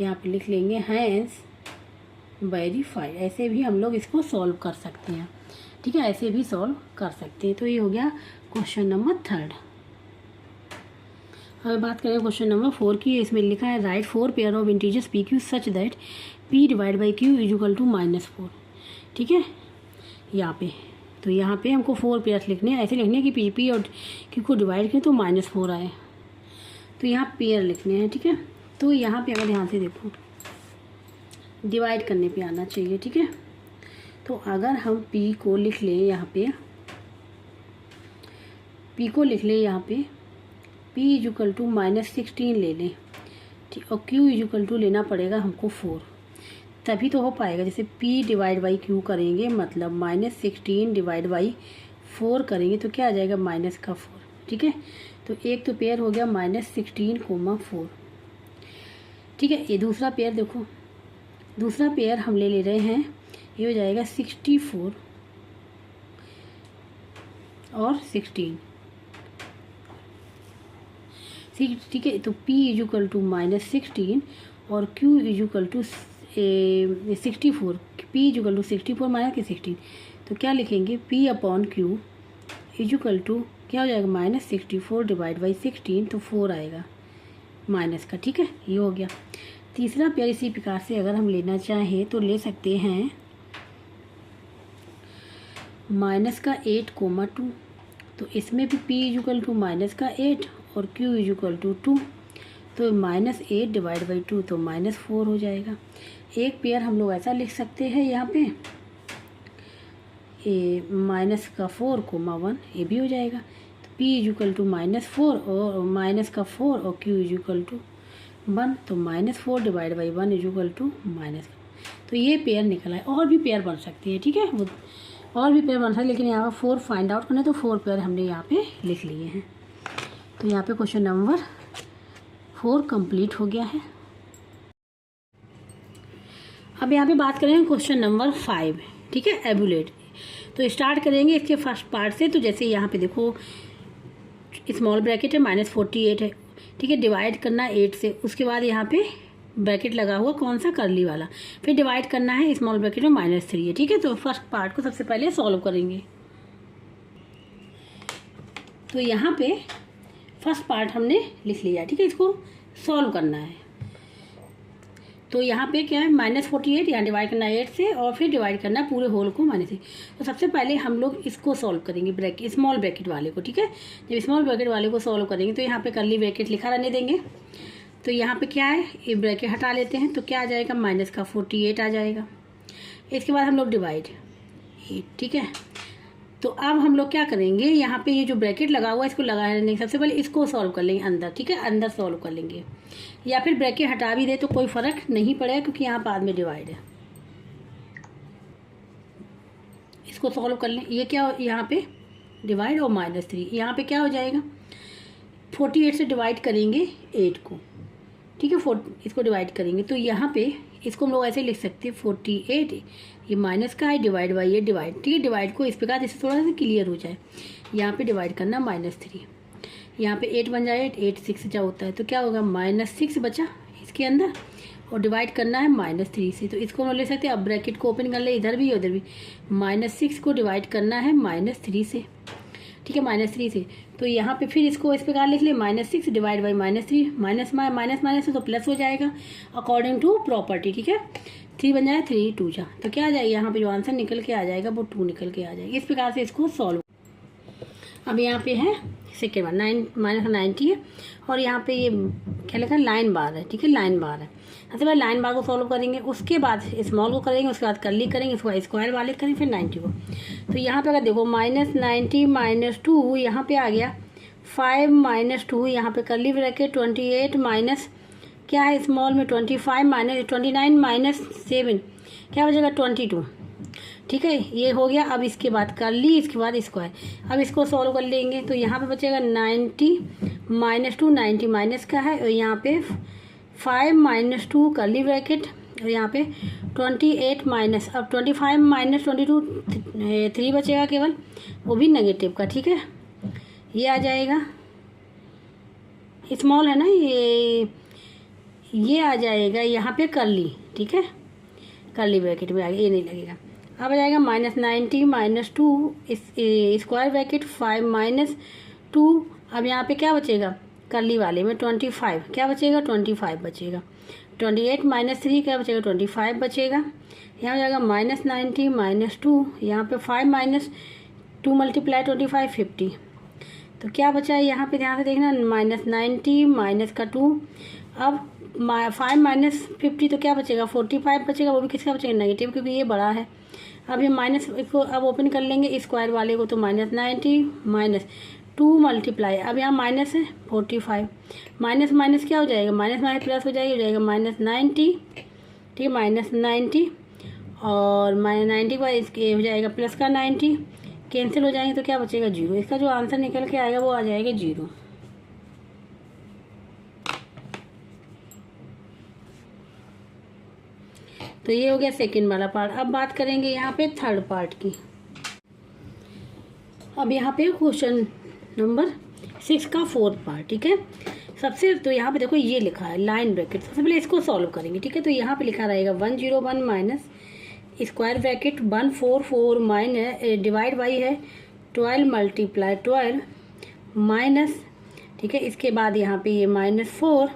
यहाँ पे लिख लेंगे हैंस वेरीफाइड। ऐसे भी हम लोग इसको सॉल्व कर सकते हैं, ठीक है, ऐसे भी सॉल्व कर सकते हैं। तो ये हो गया क्वेश्चन नंबर 3। अब बात करें क्वेश्चन नंबर 4 की। इसमें लिखा है write 4 pair of integers PQ such that P divide by Q is equal to -4, ठीक है। यहाँ पे तो यहाँ पे हमको 4 पेयर्स लिखने हैं, ऐसे लिखने हैं कि P और Q को डिवाइड करें तो -4 आए। तो यहाँ पेयर लिखने हैं, ठीक है। तो यहाँ पे अगर ध्यान से देखो, डिवाइड करने पे आना चाहिए, ठीक है। तो अगर हम P को लिख लें यहाँ पे, P को लिख लें यहाँ पे, P इज इक्वल टू -16 ले लें, ठीक। और Q इज इक्वल टू लेना पड़ेगा हमको 4, तभी तो हो पाएगा। जैसे P डिवाइड बाई Q करेंगे मतलब -16 डिवाइड बाई 4 करेंगे तो क्या आ जाएगा, -4, ठीक है। तो एक तो पेयर हो गया -16,4, ठीक है। ये दूसरा पेयर देखो, दूसरा पेयर हम ले रहे हैं, ये हो जाएगा 64 और 16, ठीक है। तो P इज इक्वल टू -16 और Q is equal to 64, P is equal to 64 -16। तो क्या लिखेंगे, P upon Q is equal to क्या हो जाएगा, -64 डिवाइड बाई 16, तो 4 आएगा माइनस का, ठीक है। ये हो गया। तीसरा पेयर इसी प्रकार से अगर हम लेना चाहें तो ले सकते हैं -8,2 तो इसमें भी p इजुकल टू माइनस का 8 और q इजुकल टू 2, तो -8 डिवाइड बाई 2 तो -4 हो जाएगा। एक पेयर हम लोग ऐसा लिख सकते हैं यहाँ पे -4, 1 ये भी हो जाएगा। तो p इजुकल टू -4 और -4 और q इजुकल टू 1, तो -4 डिवाइड बाई 1 इजुकल टू -। तो ये पेयर निकला है। और भी पेयर बन सकती है, ठीक है, वो और भी पेयर बन सकते हैं, लेकिन यहाँ पर 4 फाइंड आउट करना है, तो 4 पेयर हमने यहाँ पे लिख लिए हैं। तो यहाँ पे क्वेश्चन नंबर 4 कंप्लीट हो गया है। अब यहाँ पे बात करेंगे क्वेश्चन नंबर 5, ठीक है, एबुलेट। तो स्टार्ट करेंगे इसके फर्स्ट पार्ट से। तो जैसे यहाँ पे देखो स्मॉल ब्रैकेट है, -48 है, ठीक है, डिवाइड करना 8 से, उसके बाद यहाँ पे ब्रैकेट लगा हुआ कौन सा, कर्ली वाला, फिर डिवाइड करना है स्मॉल ब्रैकेट में -3 है, ठीक है। तो फर्स्ट पार्ट को सबसे पहले सॉल्व करेंगे। तो यहाँ पे फर्स्ट पार्ट हमने लिख लिया, ठीक है, इसको सॉल्व करना है। तो यहाँ पे क्या है, -48, यहाँ डिवाइड करना है 8 से और फिर डिवाइड करना है पूरे होल को -3। तो सबसे पहले हम लोग इसको सॉल्व करेंगे, ब्रैकेट स्मॉल ब्रैकेट वाले को, ठीक है। जब स्मॉल ब्रैकेट वाले को सॉल्व करेंगे तो यहाँ पे कर्ली ब्रैकेट लिखा रहने देंगे। तो यहाँ पे क्या है, ये ब्रैकेट हटा लेते हैं, तो क्या आ जाएगा, -48 आ जाएगा। इसके बाद हम लोग डिवाइड 8, ठीक है। तो अब हम लोग क्या करेंगे, यहाँ पे ये जो ब्रैकेट लगा हुआ है इसको लगा लेंगे। सबसे पहले इसको सॉल्व कर लेंगे अंदर, ठीक है, अंदर सॉल्व कर लेंगे, या फिर ब्रैकेट हटा भी दे तो कोई फ़र्क नहीं पड़ेगा, क्योंकि यहाँ बाद में डिवाइड है। इसको सॉल्व कर लें। ये क्या, यहाँ पे डिवाइड और -3, यहाँ पे क्या हो जाएगा, 48 से डिवाइड करेंगे 8 को, ठीक है, इसको डिवाइड करेंगे। तो यहाँ पे इसको हम लोग ऐसे लिख सकते हैं, 48 ये माइनस का है, डिवाइड बाई ये डिवाइड, ठीक है। डिवाइड को इस प्रकार जैसे थोड़ा सा क्लियर हो जाए, यहाँ पे डिवाइड करना -3, यहाँ पे 8 बन जाए, 8 6 जा होता है, तो क्या होगा, -6 बचा इसके अंदर, और डिवाइड करना है -3 से। तो इसको हम ले सकते हैं। अब ब्रैकेट को ओपन कर ले, इधर भी उधर भी, -6 को डिवाइड करना है -3 से, ठीक है, -3 से। तो यहाँ पे फिर इसको इस प्रकार लिख ले, -6 डिवाइड बाई -3, माइनस तो प्लस हो जाएगा अकॉर्डिंग टू प्रॉपर्टी, ठीक है। 3 बन जाए, 3 2 जा, तो क्या आ जाएगा, यहाँ पे जो आंसर निकल के आ जाएगा वो 2 निकल के आ जाएगा। इस प्रकार से इसको सॉल्व। अब यहाँ पे है सेकेंड बार -90 है, और यहाँ पे ये क्या लिखा है, लाइन बार है, ठीक है, लाइन बार है। सबसे पहले लाइन बार को सॉल्व करेंगे, उसके बाद स्मॉल को करेंगे, उसके बाद कर्ली करेंगे, उसके बाद स्क्वायर वाले करेंगे, फिर 90 को। तो यहाँ पे अगर देखो -90 -2 यहाँ पे आ गया, 5 -2 यहाँ पे कर्ली ब्रैकेट, 28 माइनस क्या है स्मॉल में 29 -7 क्या बचेगा 22, ठीक है, ये हो गया। अब इसके बाद कर्ली, इसके बाद स्क्वायर। अब इसको सॉल्व कर लेंगे, तो यहाँ पे बचेगा 90 -2, 90 माइनस का है, और यहाँ पे 5 -2 कर्ली ब्रैकेट, और यहाँ पे 28 माइनस, अब 25 - 22 3 बचेगा केवल, वो भी नेगेटिव का, ठीक है, ये आ जाएगा। स्मॉल है ना ये आ जाएगा यहाँ पे कर्ली, ठीक है, कर्ली ब्रैकेट में आ गया, ये नहीं लगेगा। अब आ जाएगा -90 -2 स्क्वायर ब्रैकेट, 5 -2। अब यहाँ पे क्या बचेगा, कर्ली वाले में 25 क्या बचेगा, 25 बचेगा। 28 -3 क्या बचेगा, 25 बचेगा। यहाँ हो जाएगा -90 -2, यहाँ पे 5 - 2 मल्टीप्लाई 25 50। तो क्या बचा है यहाँ पे, ध्यान से देखना, -90 माइनस का 2, अब 5 - 50 तो क्या बचेगा, 45 बचेगा, वो भी किसका बचेगा, नेगेटिव, क्योंकि ये बड़ा है। अब ये माइनस इसको अब ओपन कर लेंगे स्क्वायर वाले को, तो -90 -2 मल्टीप्लाई, अब यहाँ माइनस है 45, माइनस क्या हो जाएगा, माइनस प्लस हो जाएगा -90, ठीक है, -90 और -90 का इसके हो जाएगा प्लस का 90, कैंसिल हो जाएंगे तो क्या बचेगा 0। इसका जो आंसर निकल के आएगा वो आ जाएगा 0। तो ये हो गया सेकंड वाला पार्ट। अब बात करेंगे यहाँ पे थर्ड पार्ट की। अब यहाँ पे क्वेश्चन नंबर 6 का फोर्थ पार्ट, ठीक है। सबसे तो यहाँ पे देखो ये लिखा है लाइन ब्रैकेट, सबसे पहले इसको सॉल्व करेंगे, ठीक है। तो यहाँ पे लिखा रहेगा 101 minus square bracket 144 minus divide by है 12 मल्टीप्लाई 12 माइनस, ठीक है। इसके बाद यहाँ पे ये -4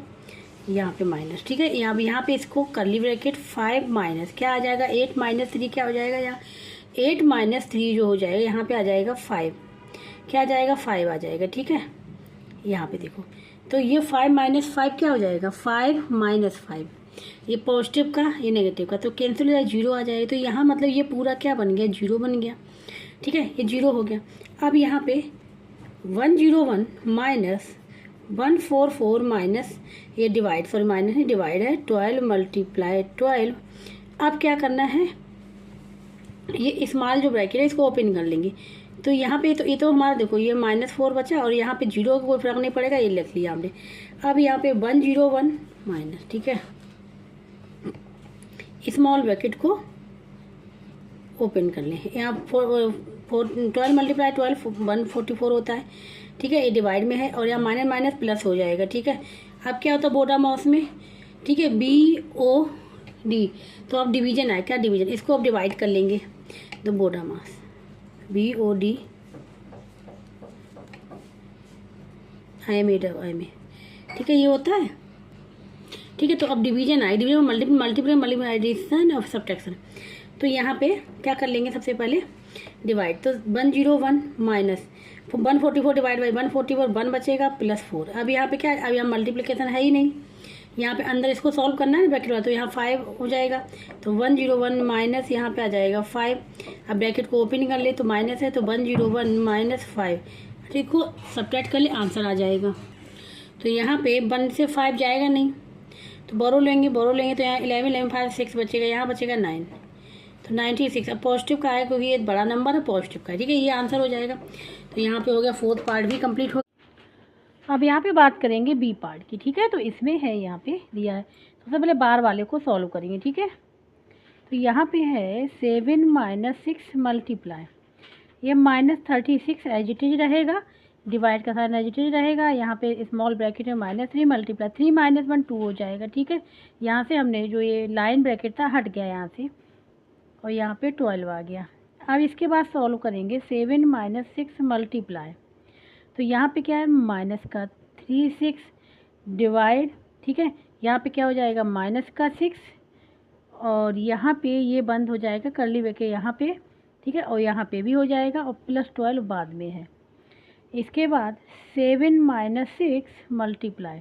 यहाँ पे माइनस, ठीक है। यहाँ पे इसको कर्ली ब्रैकेट 5 माइनस क्या आ जाएगा 8 - 3 क्या हो जाएगा, यहाँ 8 - 3 जो हो जाएगा यहाँ पे आ जाएगा 5, क्या आ जाएगा 5 आ जाएगा। ठीक है, यहाँ पे देखो तो ये 5 माइनस 5 क्या हो जाएगा 5 माइनस 5, ये पॉजिटिव का ये नेगेटिव का तो कैंसिल हो जाए 0 आ जाएगा। तो यहाँ मतलब ये पूरा क्या बन गया 0 बन गया। ठीक है, ये 0 हो गया। अब यहाँ पे 101 माइनस 144 माइनस ये डिवाइड सॉरी माइनस नहीं डिवाइड है 12 मल्टीप्लाई 12। अब क्या करना है, ये स्मॉल जो ब्रैकेट है इसको ओपन कर लेंगे। तो यहाँ पे तो ये तो हमारा देखो ये -4 बचा और यहाँ पे 0 का कोई फर्क नहीं पड़ेगा, ये लिख लिया हमने। अब यहाँ पे 101 माइनस, ठीक है, स्मॉल ब्रैकेट को ओपन कर लें। यहाँ 12 मल्टीप्लाई 12 144 होता है। ठीक है, ये डिवाइड में है और यहाँ माइनस माइनस प्लस हो जाएगा। ठीक है, अब क्या होता है बोर्डा माउस में, ठीक है, BOD, तो अब डिवीजन आए, क्या डिवीजन, इसको अब डिवाइड कर लेंगे। तो बोर्डा माउस BOD IMA, ठीक है, ये होता है। ठीक है, तो अब डिवीजन आए, डिवीजन मल्टीप्लाई एडिशन और सब्ट्रैक्शन। तो यहाँ पे क्या कर लेंगे, सबसे पहले डिवाइड, तो 101 माइनस 144 डिवाइड बाई 144 1 बचेगा प्लस 4। अब यहाँ पे क्या, अब यहाँ मल्टीप्लिकेशन है ही नहीं, यहाँ पे अंदर इसको सॉल्व करना है ब्रैकेट वाला, तो यहाँ 5 हो जाएगा। तो 101 माइनस यहाँ पे आ जाएगा 5। अब ब्रैकेट को ओपन कर ले तो माइनस है, तो 101 माइनस 5, ठीक को सब्ट्रैक्ट कर ले, आंसर आ जाएगा। तो यहाँ पे 1 से 5 जाएगा नहीं, तो बोरो लेंगे तो यहाँ 11 5 6 बचेगा, यहाँ बचेगा 9, तो 96। अब पॉजिटिव का है क्योंकि ये बड़ा नंबर है, पॉजिटिव का है। ठीक है, ये आंसर हो जाएगा। तो यहाँ पे हो गया, 4th पार्ट भी कंप्लीट हो। अब यहाँ पे बात करेंगे B पार्ट की। ठीक है, तो इसमें है यहाँ पे दिया है, सबसे पहले बार वाले को सॉल्व करेंगे। ठीक है, तो यहाँ पे है 7 माइनस 6 मल्टीप्लाई, ये -36 एजिटेज रहेगा, डिवाइड का साइन एजिटेज रहेगा। यहाँ पे स्मॉल ब्रैकेट में -3 मल्टीप्लाई 3 माइनस 1 2 हो जाएगा। ठीक है, यहाँ से हमने जो ये लाइन ब्रैकेट था हट गया यहाँ से, और यहाँ पे 12 आ गया। अब इसके बाद सॉल्व करेंगे 7 माइनस 6 मल्टीप्लाई, तो यहाँ पे क्या है माइनस का 36 डिवाइड, ठीक है, यहाँ पे क्या हो जाएगा माइनस का 6, और यहाँ पे ये बंद हो जाएगा कर्ली ब्रैकेट यहाँ पे, ठीक है, और यहाँ पे भी हो जाएगा, और प्लस 12 बाद में है। इसके बाद 7 माइनस 6 मल्टीप्लाई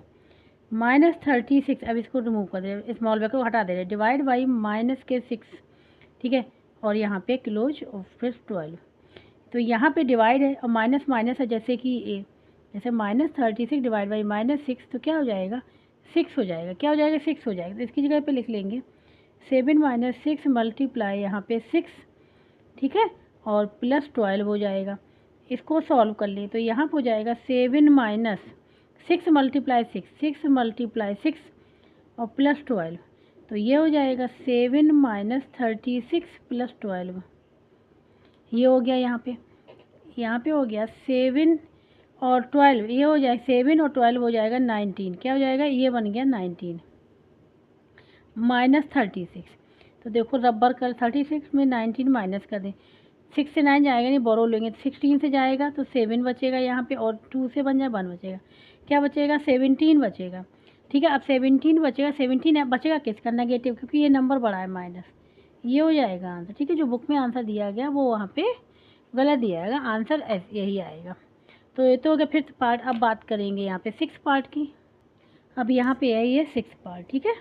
-36, अब इसको रिमूव कर दे, स्मॉल ब्रैकेट को हटा दे रहे, डिवाइड बाई माइनस के 6, ठीक है, और यहाँ पे क्लोज और फिर 12। तो यहाँ पे डिवाइड है और माइनस माइनस है, जैसे कि ए, जैसे -36 डिवाइड बाई -6, तो क्या हो जाएगा 6 हो जाएगा। क्या हो जाएगा 6 हो जाएगा। तो इसकी जगह पे लिख लेंगे 7 माइनस 6 मल्टीप्लाई यहाँ पे 6, ठीक है, और प्लस 12 हो जाएगा। इसको सॉल्व कर लें तो यहाँ पर हो जाएगा 7 माइनस 6 मल्टीप्लाई 6 मल्टीप्लाई 6 और प्लस 12, तो ये हो जाएगा 7 माइनस 36 प्लस 12, ये हो गया। यहाँ पे हो गया 7 और 12, ये हो जाएगा 7 और 12 हो जाएगा 19, क्या हो जाएगा ये बन गया 19 माइनस 36। तो देखो रबर कर 36 में 19 माइनस कर दें, 6 से 9 जाएगा नहीं, बोरो लेंगे तो 16 से जाएगा, तो 7 बचेगा यहाँ पे, और 2 से बन जाए 1 बचेगा, क्या बचेगा 17 बचेगा। ठीक है, अब 17 बचेगा, 17 बचेगा किसका नेगेटिव, क्योंकि ये नंबर बड़ा है माइनस, ये हो जाएगा आंसर। ठीक है, जो बुक में आंसर दिया गया वो वहाँ पे गलत दिया जाएगा, आंसर यही आएगा। तो ये तो हो गया 5th पार्ट। अब बात करेंगे यहाँ पे 6th पार्ट की। अब यहाँ पे है ये 6th पार्ट। ठीक है,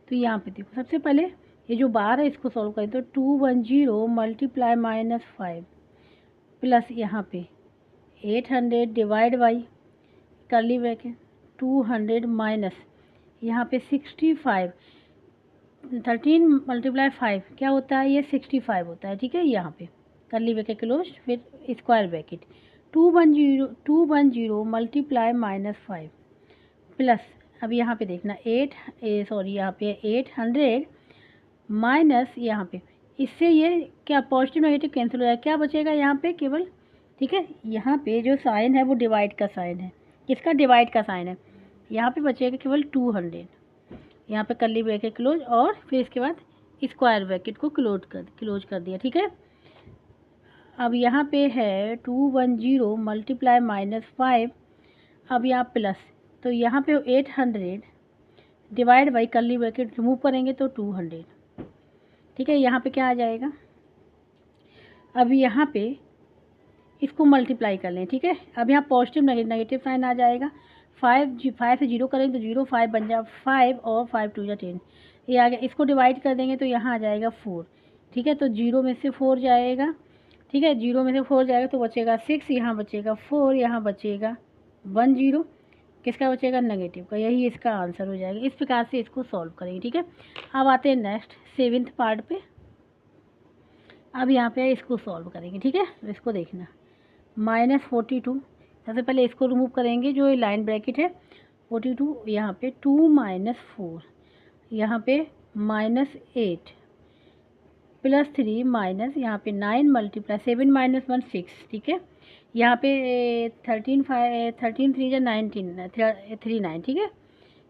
तो यहाँ पे देखो सबसे पहले ये जो बार है इसको सॉल्व करें, तो 210 मल्टीप्लाई -5 प्लस यहाँ पे 800 divide by curly bracket 200 minus यहाँ पे 65, 13 मल्टीप्लाई 5 क्या होता है, ये 65 होता है। ठीक है, यहाँ पे कर्ली ब्रैकेट क्लोज, फिर स्क्वायर ब्रैकेट 210 मल्टीप्लाई -5 प्लस, अब यहाँ पे देखना यहाँ पे 800 माइनस यहाँ पे, इससे ये क्या पॉजिटिव नेगेटिव कैंसिल हो जाएगा, क्या बचेगा यहाँ पे केवल। ठीक है, यहाँ पे जो साइन है वो डिवाइड का साइन है, किसका डिवाइड का साइन है, यहाँ पे बचेगा केवल 200, यहाँ पे कर्ली ब्रैकेट क्लोज, और फिर इसके बाद स्क्वायर ब्रैकेट को क्लोज कर दिया। ठीक है, अब यहाँ पे है 210 मल्टीप्लाई -5, अब यहाँ प्लस, तो यहाँ पे 800 divide by curly bracket remove करेंगे तो 200। ठीक है, यहाँ पे क्या आ जाएगा, अब यहाँ पे इसको मल्टीप्लाई कर लें, ठीक है। अब यहाँ पॉजिटिव नेगेटिव साइन आ जाएगा, 5 से 0 करेंगे तो 0, 5 बन जाए 5 और 5 2 जा 10, ये आ गया। इसको डिवाइड कर देंगे तो यहाँ आ जाएगा 4, ठीक है। तो 0 में से 4 जाएगा, ठीक है, 0 में से 4 जाएगा तो बचेगा 6, यहाँ बचेगा 4, यहाँ बचेगा 1 0, किसका बचेगा, नेगेटिव का। यही इसका आंसर हो जाएगा। इस प्रकार से इसको सॉल्व करेंगे, ठीक है। अब आते हैं नेक्स्ट 7th पार्ट पे। अब यहाँ पे इसको सॉल्व करेंगे, ठीक है। इसको देखना, -42, सबसे पहले इसको रिमूव करेंगे, जो ये लाइन ब्रैकेट है 42, यहाँ पे 2 - 4, यहाँ पे -8 +3 माइनस यहाँ पे 9 × 7 - 1 6, ठीक है। यहाँ पे 13 3 जा 19 39, ठीक है।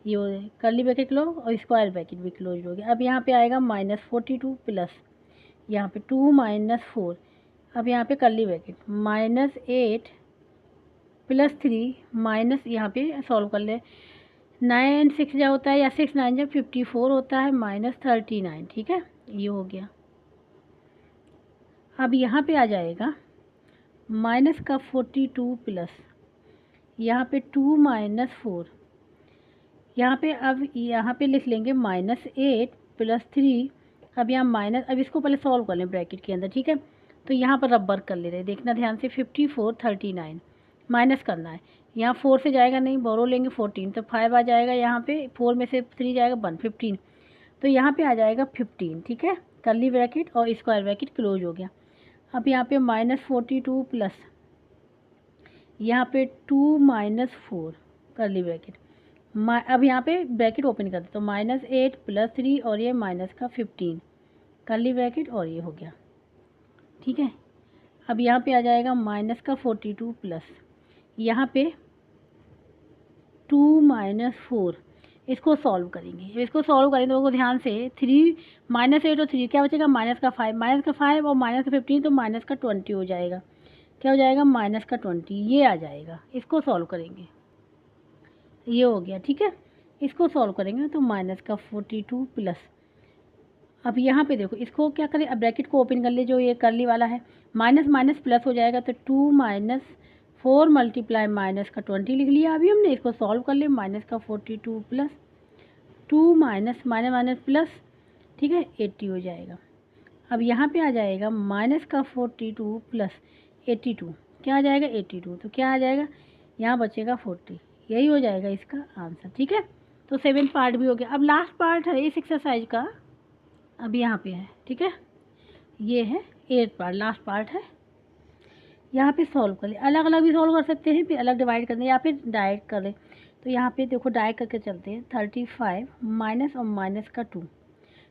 ये कर्ली ब्रैकेट क्लोज और स्क्वायर ब्रैकेट भी क्लोज हो गया। अब यहाँ पे आएगा -42 प्लस यहाँ पे 2 - 4, अब यहाँ पे कर्ली ब्रैकेट -8 +3 माइनस यहाँ पे सॉल्व कर ले, 9 6 जा होता है या 6 9 जा 54 होता है -39, ठीक है, ये हो गया। अब यहाँ पे आ जाएगा माइनस का 42 प्लस यहाँ पे 2 - 4, यहाँ पे अब यहाँ पे लिख लेंगे -8 +3, अब यहाँ माइनस, अब इसको पहले सॉल्व कर लें ब्रैकेट के अंदर, ठीक है। तो यहाँ पर रबर कर ले रहे, देखना ध्यान से, 54 39 माइनस करना है, यहाँ 4 से जाएगा नहीं, बोरो लेंगे 14, तो 5 आ जाएगा, यहाँ पे 4 में से 3 जाएगा 1 15, तो यहाँ पे आ जाएगा 15, ठीक है। कर्ली ब्रैकेट और स्क्वायर ब्रैकेट क्लोज हो गया। अब यहाँ पे -42 प्लस यहाँ पे 2 - 4 कर्ली ब्रैकेट, अब यहाँ पे ब्रैकेट ओपन कर दे तो -8 +3 और ये माइनस का 15 कर्ली ब्रैकेट और ये हो गया, ठीक है। अब यहाँ पे आ जाएगा -42 प्लस यहाँ पे 2 - 4, इसको सॉल्व करेंगे। इसको सॉल्व करेंगे तो ध्यान से 3 -8 और 3 क्या बचेगा, -5 और -15 तो -20 हो जाएगा, क्या हो जाएगा, -20, ये आ जाएगा। इसको सॉल्व करेंगे, ये हो गया, ठीक है। इसको सॉल्व करेंगे तो -42 प्लस, अब यहाँ पे देखो इसको क्या करें, अब ब्रैकेट को ओपन कर ले, जो ये कर्ली वाला है, माइनस माइनस प्लस हो जाएगा, तो 2 - 4 × -20 लिख लिया अभी हमने। इसको सॉल्व कर ले, -42 प्लस 2 माइनस प्लस, ठीक है, 80 हो जाएगा। अब यहाँ पे आ जाएगा -42 प्लस 82, क्या आ जाएगा 82, तो क्या आ जाएगा, यहाँ बचेगा 40, यही हो जाएगा इसका आंसर, ठीक है। तो 7th पार्ट भी हो गया। अब लास्ट पार्ट है इस एक्सरसाइज का, अब यहाँ पे है, ठीक है, ये है 8th पार्ट, लास्ट पार्ट है। यहाँ पे सॉल्व कर ले, अलग अलग भी सॉल्व कर सकते हैं, फिर अलग डिवाइड कर दें या फिर डायरेक्ट कर लें। तो यहाँ पे देखो डायरेक्ट करके चलते हैं, 35 माइनस और माइनस का 2।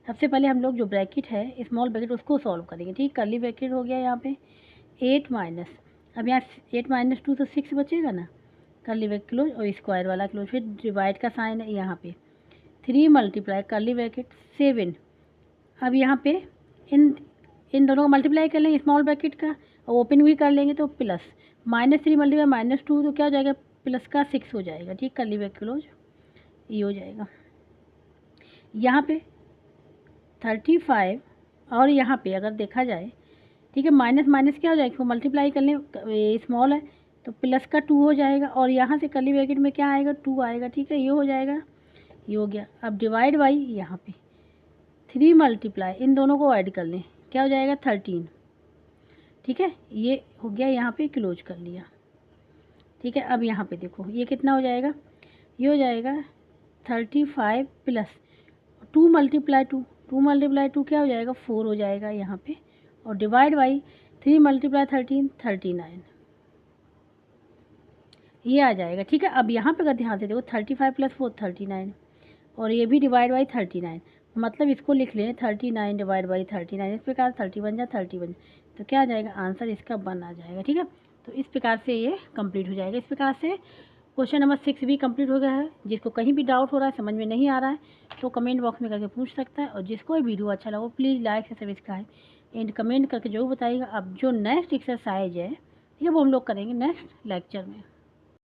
सबसे पहले हम लोग जो ब्रैकेट है स्मॉल ब्रैकेट उसको सॉल्व करेंगे, ठीक। कर्ली ब्रैकेट हो गया यहाँ पे 8 माइनस, अब यहाँ 8 - 2 तो 6 बचेगा ना, कर्ली ब्रैकेट क्लोज और स्क्वायर वाला क्लोज, फिर डिवाइड का साइन है यहाँ पे 3 × कर्ली ब्रैकेट 7। अब यहाँ पे इन दोनों को मल्टीप्लाई कर लेंगे स्मॉल ब्रैकेट का और ओपन भी कर लेंगे, तो प्लस -3 × -2 तो क्या हो जाएगा, प्लस का 6 हो जाएगा, ठीक। कर्ली ब्रैकेट क्लोज, ये हो जाएगा। यहाँ पे 35 और यहाँ पे अगर देखा जाए, ठीक है, माइनस माइनस क्या हो जाएगा, इसको मल्टीप्लाई कर लें, स्मॉल है तो प्लस का 2 हो जाएगा, और यहाँ से कर्ली ब्रैकेट में क्या आएगा, 2 आएगा, ठीक है, ये हो जाएगा, ये हो गया। अब डिवाइड बाई यहाँ पे 3 × इन दोनों को ऐड कर लें, क्या हो जाएगा 13, ठीक है, ये हो गया, यहाँ पे क्लोज कर लिया, ठीक है। अब यहाँ पे देखो ये कितना हो जाएगा, ये हो जाएगा 35 प्लस 2 × 2 क्या हो जाएगा 4 हो जाएगा यहाँ पे, और डिवाइड बाई 3 × 13 39, ये आ जाएगा, ठीक है। अब यहाँ पे अगर ध्यान से देखो 35 + 4 39, और ये भी डिवाइड बाई 39, मतलब इसको लिख लें 39 डिवाइड बाई 39, इस प्रकार 30 बन जाए 30 बन जाए, तो क्या आ जाएगा आंसर इसका 1 आ जाएगा, ठीक है। तो इस प्रकार से ये कंप्लीट हो जाएगा। इस प्रकार से क्वेश्चन नंबर 6 भी कंप्लीट हो गया है। जिसको कहीं भी डाउट हो रहा है, समझ में नहीं आ रहा है, तो कमेंट बॉक्स में करके पूछ सकता है, और जिसको वीडियो अच्छा लगा प्लीज़ लाइक से सब्सक्राइब एंड कमेंट करके जरूर बताइएगा। अब जो नेक्स्ट एक्सरसाइज है, ठीक है, वो हम लोग करेंगे नेक्स्ट लेक्चर में।